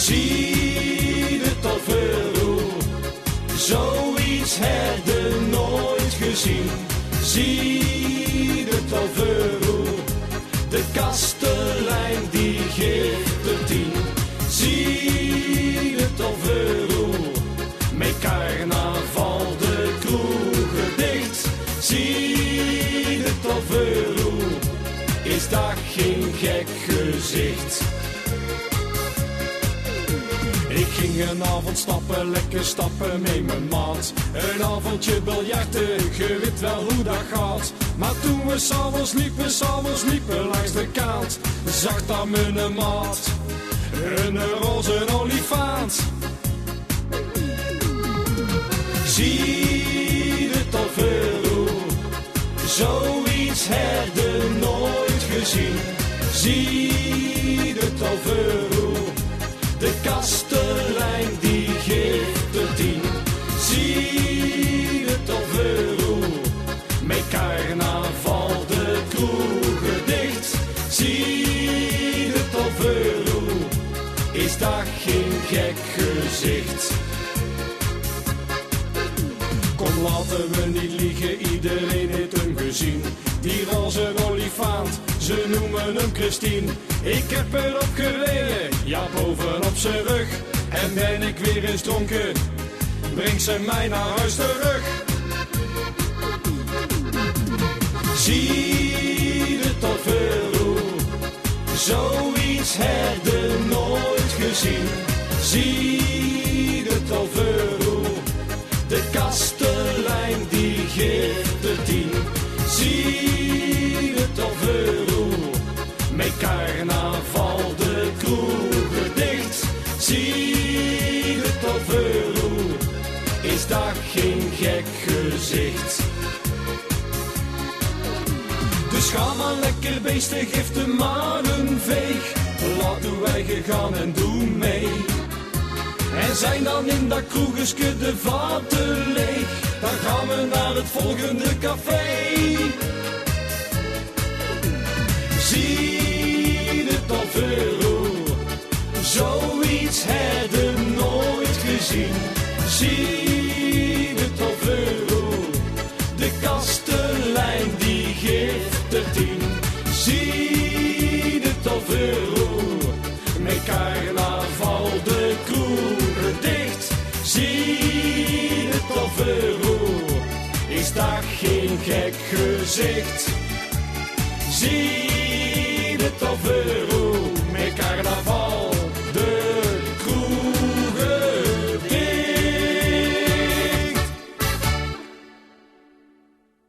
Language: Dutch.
Zie de toverroe, zoiets heb je nooit gezien. Zie de toverroe, de kastelein die geeft de 10. Zie de toverroe, met carnaval de kroegen dicht. Zie de toverroe, is dat geen gek gezicht. Ik ging een avond stappen, lekker stappen met mijn maat. Een avondje biljarten, je weet wel hoe dat gaat. Maar toen we s'avonds liepen langs de kant, zag dat mijn maat een roze olifant. Zie de toverroe, zoiets heb je nooit gezien. Zie de toverroe, de kastelein die geeft de 10. Zie de toverroe, met carnaval de kroegen dicht. Zie de toverroe, is dat geen gek gezicht. Kom, laten we niet liegen, iedereen heeft hem gezien. Die roze olifant, ze noemen hem Christine. Ik heb erop gereden, ja, bovenop zijn rug. En ben ik weer eens dronken, brengt ze mij naar huis terug. Zie de toverroe, zoiets heb je nooit gezien. Zie de toverroe, de kastelein die geeft de 10. Zie de toverroe, met carnaval de kroegen dicht. Zie de toverroe, is dat geen gek gezicht. Dus ga maar lekker beesten, geef de maar een veeg. Laat uw eigen gaan en doe mee. En zijn dan in dat kroegeske de vaten leeg, dan gaan we naar het volgende café. Zie de toverroe, zoiets heb je nooit gezien. Zie de toverroe, de kastelein die geeft de 10. Zie de toverroe, met carnaval de kroegen dicht. Zie de toverroe, is dat geen gek gezicht. Zie de toverroe, met carnaval